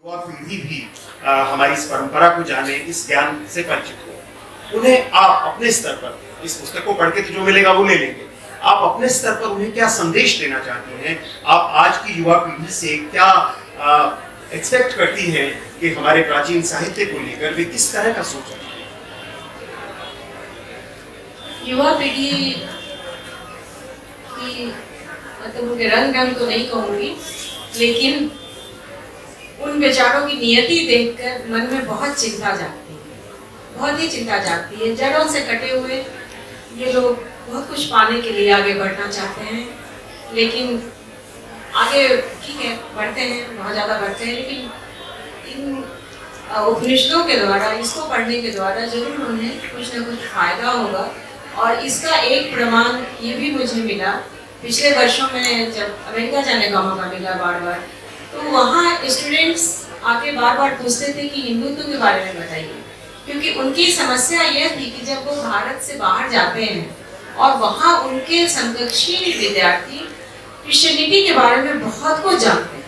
युवा पीढ़ी भी हमारी इस परंपरा को जाने, इस ज्ञान से परिचित हो। उन्हें आप अपने स्तर पर, इस पुस्तक को पढ़ के तो जो मिलेगा वो ले लेंगे, आप अपने स्तर पर उन्हें क्या संदेश देना चाहते हैं? आप आज की युवा पीढ़ी से क्या एक्सपेक्ट करती हैं कि हमारे प्राचीन साहित्य को लेकर वे किस तरह का सोच रहे हैं? युवा पीढ़ी की मतलब उनके रंग तो नहीं कहूँगी, लेकिन उन विचारों की नियति देखकर मन में बहुत चिंता जागती है, बहुत ही चिंता जागती है। जड़ों से कटे हुए ये लोग बहुत कुछ पाने के लिए आगे बढ़ना चाहते हैं, लेकिन आगे ठीक है बढ़ते हैं, बहुत ज़्यादा बढ़ते हैं, लेकिन इन उपनिषदों के द्वारा, इसको पढ़ने के द्वारा जरूर उन्हें कुछ ना कुछ फायदा होगा। और इसका एक प्रमाण ये भी मुझे मिला पिछले वर्षों में, जब अमेरिका जाने का मौका मिला बार बार, तो वहाँ स्टूडेंट्स आके बार बार पूछते थे कि हिंदुत्व के बारे में बताइए, क्योंकि उनकी समस्या यह थी कि जब वो भारत से बाहर जाते हैं और वहाँ उनके समकक्षी विद्यार्थी क्रिश्चियनिटी के बारे में बहुत कुछ जानते हैं,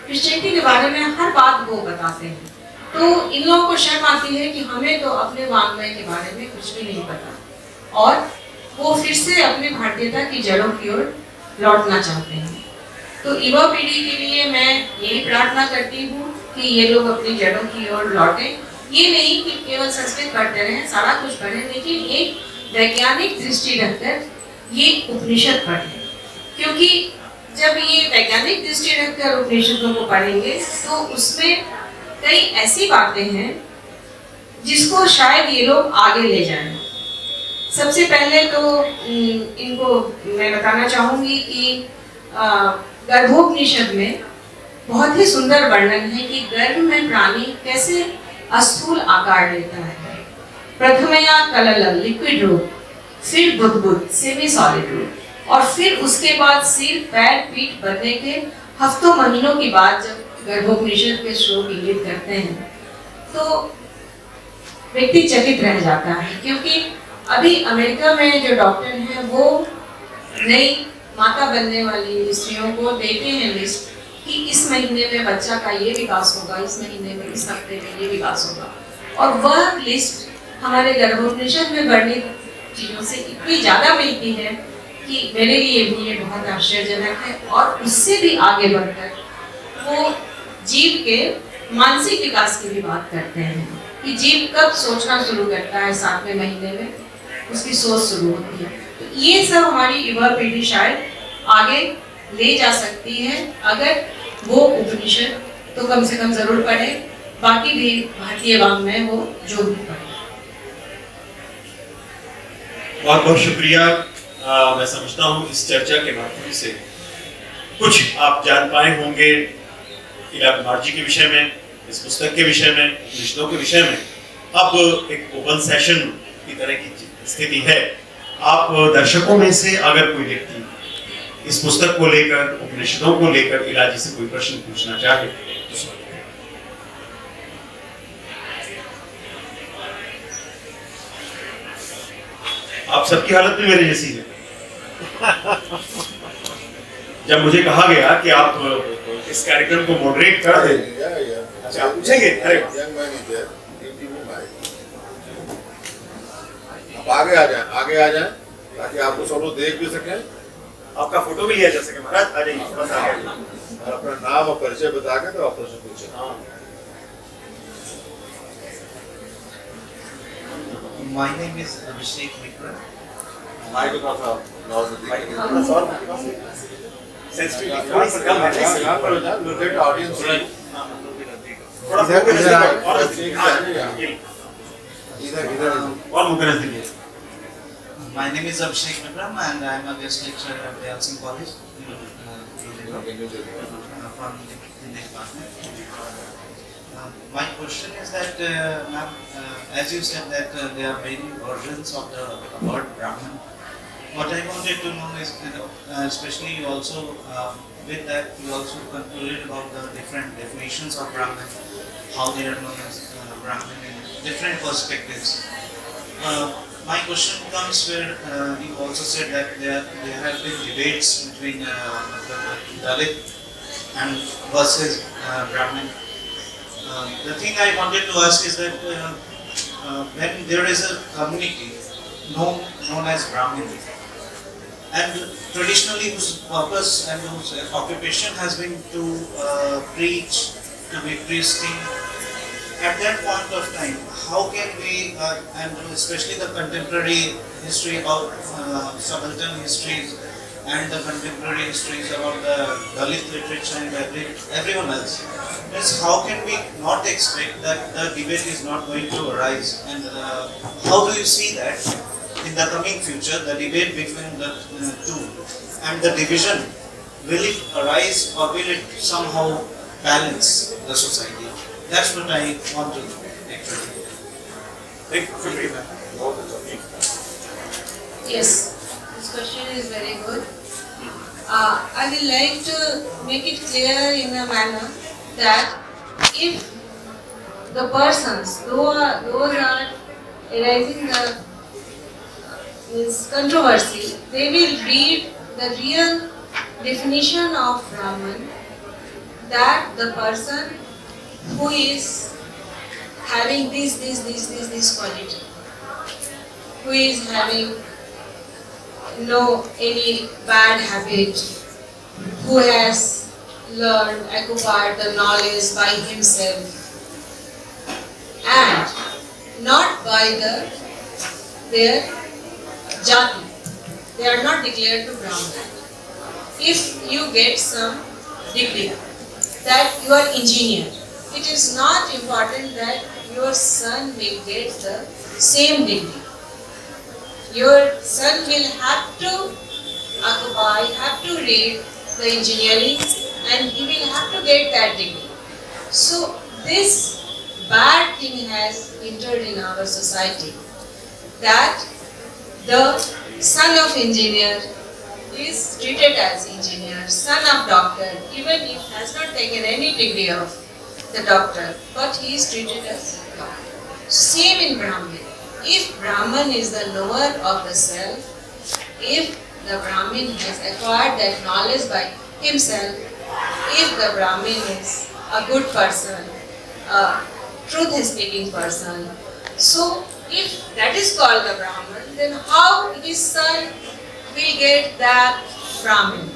क्रिश्चियनिटी के बारे में हर बात वो बताते हैं, तो इन लोगों को शर्म आती है कि हमें तो अपने वाङ्मय के बारे में कुछ भी नहीं पता, और वो फिर से अपने भारतीयता की जड़ों की ओर लौटना चाहते हैं। तो युवा पीढ़ी के लिए मैं यही प्रार्थना करती हूँ कि ये लोग अपनी जड़ों की ओर लौटें। ये नहीं कि केवल संस्कृत पढ़ते रहें, सारा कुछ पढ़ें, लेकिन एक वैज्ञानिक दृष्टि रखकर ये उपनिषद पढ़ें, क्योंकि जब ये वैज्ञानिक दृष्टि रखकर उपनिषदों को पढ़ेंगे तो उसमें कई ऐसी बातें हैं जिसको शायद ये लोग आगे ले जाएं। सबसे पहले तो इनको मैं बताना चाहूँगी कि गर्भोपनिषद में बहुत ही सुंदर वर्णन है कि गर्भ में प्राणी कैसे अस्थूल आकार लेता है। प्रथमया कललम लिक्विड रूप, फिर बुद्बुद सेमी सॉलिड रूप, और फिर उसके बाद सिर पैर पीठ बनने के हफ्तों महीनों के बाद जब गर्भोपनिषद के श्लोक इंगित करते हैं तो व्यक्ति चकित रह जाता है, क्योंकि अभी अमेरिका में जो डॉक्टर हैं वो नई माता बनने वाली स्त्रियों को देते हैं लिस्ट कि इस महीने में बच्चा का ये विकास होगा, इस महीने में, इस हफ्ते में ये विकास होगा, और वह लिस्ट हमारे गर्भोपनिषद में वर्णित चीज़ों से इतनी ज़्यादा मिलती है कि मेरे लिए भी ये बहुत आश्चर्यजनक है। और उससे भी आगे बढ़कर वो जीव के मानसिक विकास की भी बात करते हैं कि जीव कब सोचना शुरू करता है, 7वें महीने में उसकी सोच शुरू होती है। तो ये सब हमारी युवा पीढ़ी शायद आगे ले जा सकती है अगर वो उपनिषद तो कम से कम जरूर पढ़े, बाकी भी भारतीय वाङ्मय वो जो भी पढ़े। बहुत बहुत शुक्रिया। मैं समझता हूँ इस चर्चा के माध्यम से कुछ आप जान पाए होंगे ईला कुमार जी के विषय में, इस पुस्तक के विषय में, रिश्तों के विषय में। अब एक ओपन सेशन की तरह की स्थिति है। आप दर्शकों में से अगर कोई व्यक्ति इस पुस्तक को लेकर, उपनिषदों को लेकर ईला जी से कोई प्रश्न पूछना चाहे तो आप सबकी हालत भी मेरे जैसी है। जब मुझे कहा गया कि आप इस कार्यक्रम को मॉडरेट कर दें, अच्छा आप पूछेंगे? अरे आप आगे आ जाए ताकि आपको सब लोग देख भी सकें, आपका फोटो भी लिया जा सके। महाराज आ जाइए, बस आ गए। और अपना नाम और परिचय बता के तो आप प्रश्न पूछें। हाँ। My name is Abhishek Mitra. Mike थोड़ा सा सेंसिटिविटी थोड़ी सी कम है। यहाँ पर हो जाए, निर्देश ऑडियंस थोड़ा और मुझे नजदीक। My name is Abhishek Mitra and I am a guest lecturer at the Yalsing College from the Hindi department. My question is that, ma'am, as you said that there are many versions of the word Brahman. What I wanted to know is, especially you also with that you also concluded about the different definitions of Brahman, how they are known as Brahman in different perspectives. My question comes where you also said that there have been debates between the Dalit and versus Brahmin. The thing I wanted to ask is that when there is a community known as Brahmin, and traditionally whose purpose and whose occupation has been to preach, to be priesting, at that point of time, how can we, and especially the contemporary history about subaltern histories and the contemporary histories about the Dalit literature and everyone else, is how can we not expect that the debate is not going to arise, and how do you see that in the coming future, the debate between the two and the division, will it arise or will it somehow balance the society? That's what I want to actually. Yes, this question is very good. I would like to make it clear in a manner that if the persons, those are arising the controversy, they will read the real definition of Brahman, that the person who is having this quality, who is having no any bad habit, who has learned, acquired the knowledge by himself and not by their jati. They are not declared to Brahman. If you get some degree that you are engineer, it is not important that your son will get the same degree. Your son will have to occupy, have to read the engineering, and he will have to get that degree. So this bad thing has entered in our society, that the son of engineer is treated as engineer, son of doctor, even if has not taken any degree of the doctor, but he is treated as doctor. Same in Brahmin. If Brahman is the knower of the self, if the Brahmin has acquired that knowledge by himself, if the Brahmin is a good person, a truth-speaking person, so if that is called the Brahman, then how his son will get that Brahmin?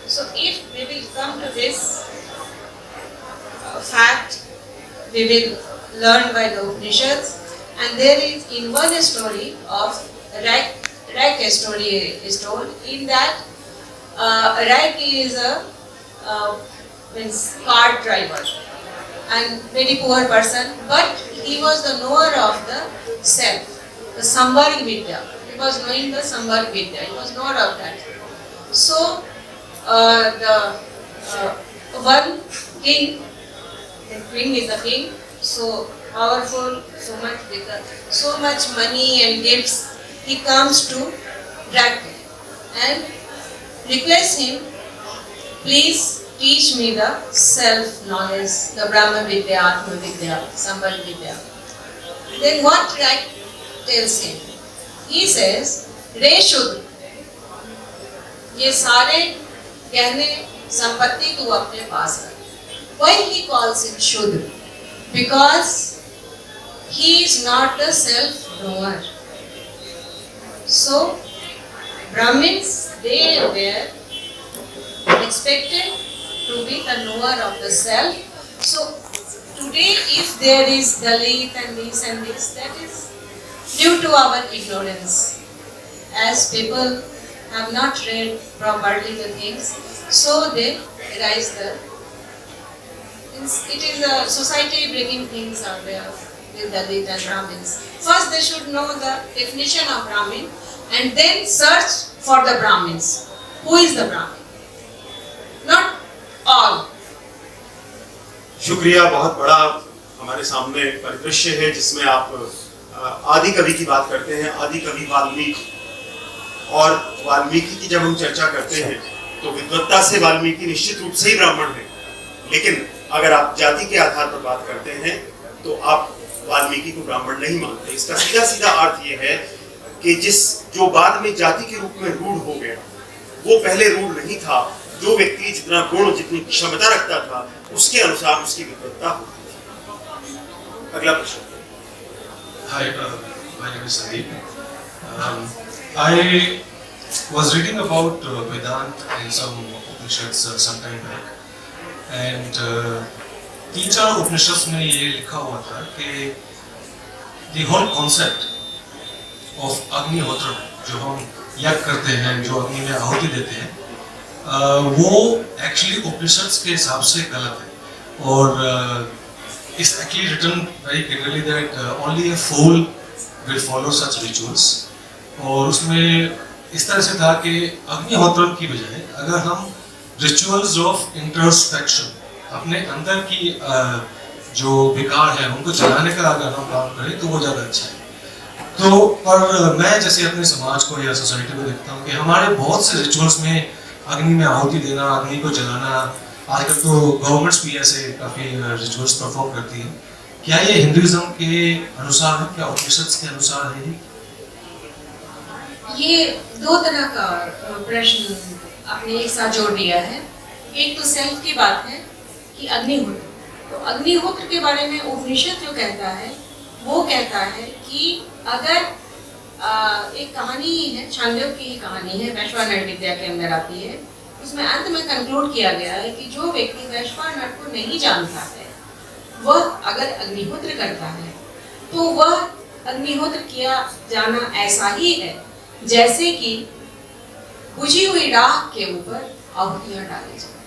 So if we will come to this fact, we will learn by the Upanishads, and there is in one story of Rak story is told, in that Rak is a cart driver and very poor person, but he was the knower of the self, the Samvarg Vidya. He was knowing the Samvarg Vidya, he was knower of that. So the one king, the king is the king, so powerful, so much money and gifts, he comes to Rak and requests him, please teach me the self-knowledge, the Brahma Vidya, Atma Vidya, Samvarg Vidya. Then what Rak tells him? He says, Re Shudra, ये सारे गहने संपत्ति तू अपने पास रख. Why he calls him Shudra? Because he is not a self-knower. So, Brahmins, they were expected to be the knower of the self. So, today if there is Dalit and this, that is due to our ignorance. As people have not read properly the things, so they arise the. It is a society bringing things out there with Dalit and Brahmins. First they should know the definition of Brahmin and then search for the Brahmins. Who is the Brahmin? Not all. शुक्रिया. बहुत बड़ा हमारे सामने परिदृश्य है जिसमें आप आदि कवि की बात करते हैं. आदि कवि वाल्मीकि, और वाल्मीकि की जब हम चर्चा करते हैं तो विद्वत्ता से वाल्मीकि निश्चित रूप से ही ब्राह्मण है, लेकिन अगर आप जाति के आधार पर बात करते हैं तो आप वाल्मीकि को ब्राह्मण नहीं मानते। इसका सीधा सीधा अर्थ यह है कि जो बाद में जाति के रूप में रूढ़ हो गया, वो पहले रूढ़ नहीं था। जो व्यक्ति जितना गुण, जितनी क्षमता रखता था, उसके अनुसार उसकी विद्वत्ता होती थी। अगला प्रश्न। Hi, my name is Sandeep. I was reading about Vedanta in some Upanishads some time back, and तीन चार उपनिषद में ये लिखा हुआ था कि the whole concept of अग्निहोत्र, जो हम यज्ञ करते हैं, जो अग्नि में आहुति देते हैं, वो एक्चुअली उपनिषद के हिसाब से गलत है। और it's actually written very clearly that only a fool will follow such rituals. और उसमें इस तरह से था कि अग्निहोत्र की बजाय अगर हम rituals of introspection, अपने अंदर की जो विकार है उनको जलाने का अगर हम काम करें तो वो ज़्यादा अच्छा है। तो पर मैं जैसे अपने समाज को या सोसाइटी को देखता हूँ कि हमारे बहुत से रिचुअल्स में अग्नि में आहुति देना, अग्नि को जलाना, आजकल तो गवर्नमेंट्स भी ऐसे काफ़ी रिचुअल्स परफॉर्म करती हैं। क्या ये हिंदुइज्म के अनुसार है, क्या उपनिषद के अनुसार है? ये दो तरह का प्रश्न आपने एक साथ जोड़ दिया है। एक तो सेल्फ की बात है कि अग्निहोत्र, तो अग्निहोत्र के बारे में उपनिषद जो कहता है वो कहता है कि अगर एक कहानी ही है, छांदोग्य की ही कहानी है, वैश्वानर विद्या के अंदर आती है। उसमें अंत में कंक्लूड किया गया है कि जो व्यक्ति वैश्वानर को नहीं जानता है वह अगर अग्निहोत्र करता है तो वह अग्निहोत्र किया जाना ऐसा ही है जैसे कि बुझी हुई राख के ऊपर आहुतियां डाली जाए।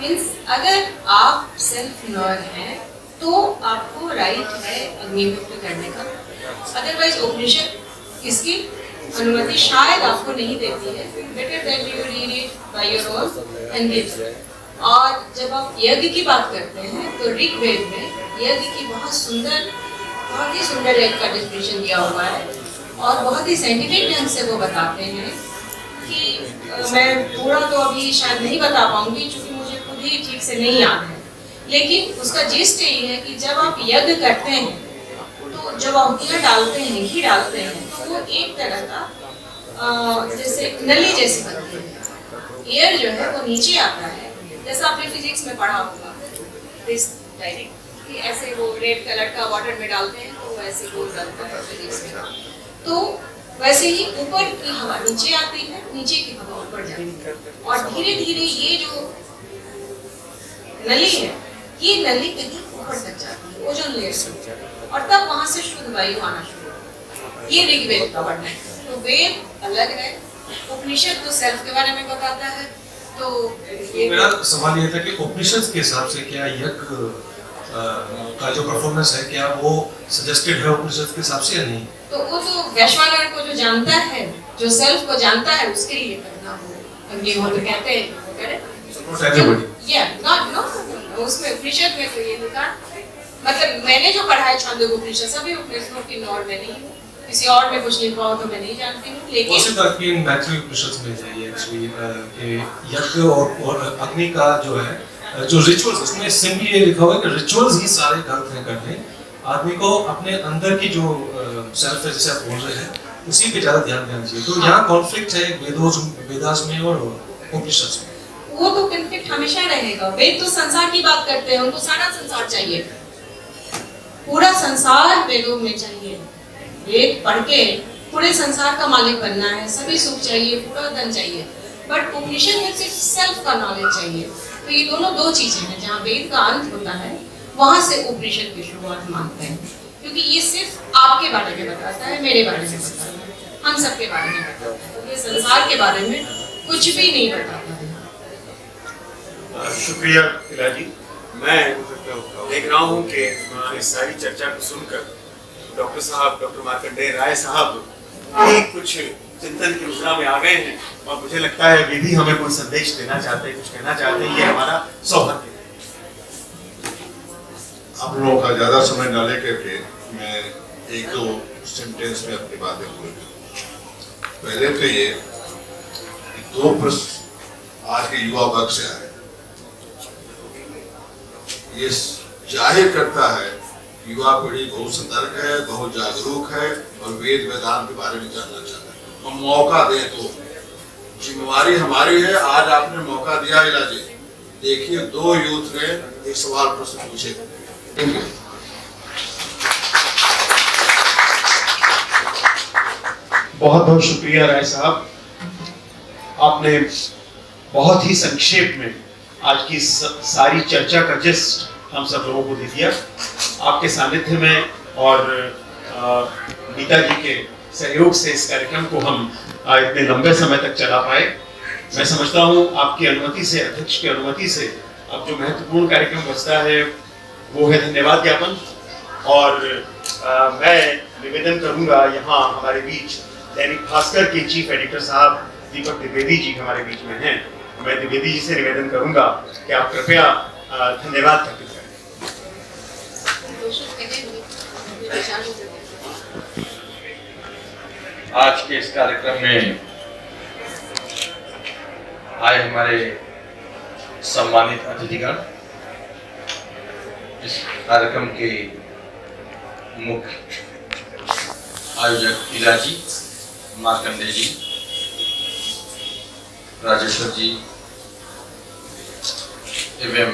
मीन्स अगर आप सेल्फ नॉयर हैं तो आपको राइट है अग्निहोत्र करने का, अदरवाइज उपनिषद इसकी अनुमति शायद आपको नहीं देती है। Better that you read it by your own and give. और जब आप यज्ञ की बात करते हैं तो ऋग्वेद में यज्ञ की बहुत ही सुंदर यज्ञ का डिस्क्रिप्शन दिया हुआ है और बहुत ही साइंटिफिक ढंग से वो बताते हैं कि मैं पूरा तो अभी शायद नहीं बता पाऊंगी क्योंकि मुझे खुद ही ठीक से नहीं याद है, लेकिन उसका जिस्ट यही है कि जब आप यज्ञ करते हैं तो जब आहुतियां डालते हैं, घी डालते हैं, तो वो एक तरह का जैसे नली जैसी बनती है। एयर जो है वो नीचे आता है, जैसा आपने फिजिक्स में पढ़ा होगा कि ऐसे वो रेड कलर का वाटर में डालते हैं तो ऐसे गोल बनता है फिजिक्स में। तो वैसे ही ऊपर की हवा नीचे आती है, नीचे की हवा ऊपर जाती है और धीरे धीरे ये जो नली है ये नली कहीं ऊपर तक जाती है, ओजोन लेयर से, और तब वहां से शुद्ध वायु आना शुरू होता है। ये ऋग्वेद का वर्णन है। तो वेद अलग है, उपनिषद तो सेल्फ के बारे में बताता है। तो मेरा सवाल ये था कि उपनिषद के हिसाब से क्या यज्ञ का जो परफॉर्मेंस है क्या वो सजेस्टेड है उपनिषद के हिसाब से या नहीं? तो वो तो वैश्वानर को जो जानता है, जो सेल्फ को जानता है, उसके लिए करना हो अग्निहोत्र कहते हैं वो करे। उसमें उपनिषद में तो ये लिखा, मतलब मैंने जो पढ़ा है छांदोग्य उपनिषद सभी उपनिषदों की नॉर में नहीं हूँ, किसी और में कुछ लिखा हो तो मैं नहीं जानती हूँ, लेकिन मैथ्यू उपनिषद में है ये एक्चुअली कि यज्ञ और अग्नि का जो है जो रिचुअल्स, उसमें सिंपली ये लिखा हुआ है कि रिचुअल्स ही सारे गलत हैं करने। आदमी को अपने अंदर की जो सेल्फ है, जैसे आप बोल रहे हैं, उसी पे ज्यादा ध्यान देना चाहिए। तो यहाँ कॉन्फ्लिक्ट है वेदास में और उपनिषद में। वो तो कॉन्फ्लिक्ट हमेशा रहेगा। वेद तो संसार की बात करते हैं, उनको सारा संसार चाहिए, पूरा संसार वेदों में चाहिए। वेद पढ़ के पूरे संसार का मालिक बनना है, सभी सुख चाहिए, पूरा धन चाहिए। बट उपनिषद में सिर्फ सेल्फ का नॉलेज चाहिए। तो ये दोनों दो चीजें हैं। जहाँ वेद का अंत होता है वहां से उपनिषद की शुरुआत मानते हैं, क्योंकि ये सिर्फ आपके बारे में बताता है, मेरे बारे में बताता है, हम सबके बारे में बताता है। ये संसार के बारे में कुछ भी नहीं बताता है। शुक्रिया इला जी। मैं देख रहा हूँ कि इस सारी चर्चा को सुनकर डॉक्टर साहब, डॉक्टर मार्कंडेय राय साहब भी कुछ चिंतन की मुद्रा में आ गए हैं और मुझे लगता है वे भी हमें कोई संदेश देना चाहते हैं, कुछ कहना चाहते हैं। ये हमारा सौभाग्य है। आप लोगों का ज्यादा समय डाले करके मैं एक दो सेंटेंस में अपनी बातें बोलूँ। पहले तो ये दो प्रश्न आज के युवा वर्ग से आए। ये जाहिर करता है युवा पीढ़ी बहुत सतर्क है, बहुत जागरूक है और वेद वेदांत के बारे में जानना चाहता है। हम मौका दें तो जिम्मेवारी हमारी है। आज आपने मौका दिया इलाजी, देखिए 2 यूथ ने एक सवाल प्रश्न पूछे। बहुत बहुत शुक्रिया राय साहब, आपने बहुत ही संक्षेप में आज की सारी चर्चा का जिस्ट हम सब लोगों को दे दिया। आपके सानिध्य में और नीता जी के सहयोग से इस कार्यक्रम को हम इतने लंबे समय तक चला पाए। मैं समझता हूँ आपकी अनुमति से, अध्यक्ष की अनुमति से, अब जो महत्वपूर्ण कार्यक्रम बचता है वो है धन्यवाद ज्ञापन। और मैं निवेदन करूंगा, यहाँ हमारे बीच दैनिक भास्कर के चीफ एडिटर साहब दीपक द्विवेदी जी हमारे बीच में हैं। मैं द्विवेदी जी से निवेदन करूंगा कि आप कृपया धन्यवाद अर्पित करें। आज के इस कार्यक्रम में आए हमारे सम्मानित अतिथिगण, इस कार्यक्रम के मुख्य आयोजक इला जी, मार्कंडे जी, राजेश्वर जी एवं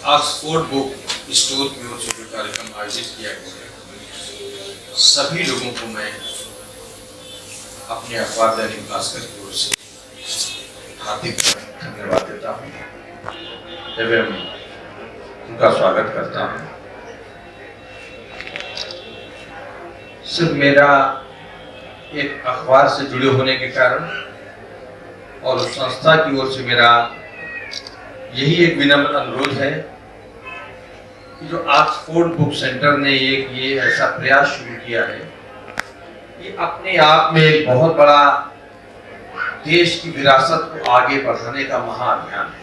ऑक्सफोर्ड बुक स्टोर की ओर से जो कार्यक्रम आयोजित किया गया, सभी लोगों को मैं अपने अखबार दैनिक भास्कर की ओर से हार्दिक धन्यवाद देता हूँ एवं उनका स्वागत करता हूँ। सिर्फ मेरा एक अखबार से जुड़े होने के कारण और उस संस्था की ओर से मेरा यही एक विनम्र अनुरोध है कि जो ऑक्सफोर्ड बुक सेंटर ने ये ऐसा प्रयास शुरू किया है, ये अपने आप में एक बहुत बड़ा देश की विरासत को आगे बढ़ाने का महाअभियान है।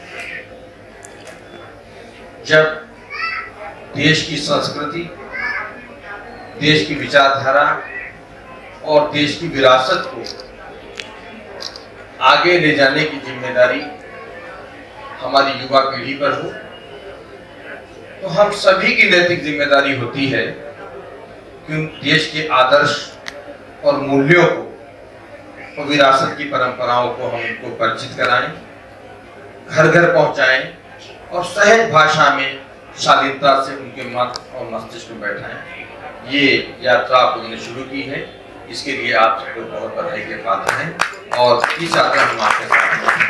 जब देश की संस्कृति, देश की विचारधारा और देश की विरासत को आगे ले जाने की जिम्मेदारी हमारी युवा पीढ़ी पर हो, तो हम सभी की नैतिक जिम्मेदारी होती है कि देश के आदर्श और मूल्यों को और विरासत की परंपराओं को हम उनको परिचित कराएं, घर घर पहुंचाएं और सहज भाषा में शालीनता से उनके मन और मस्तिष्क में बैठाएं। ये यात्रा आप लोगों ने शुरू की है, इसके लिए आप सबको बहुत बधाई के पात्र हैं और इस यात्रा हम आपके साथ हैं।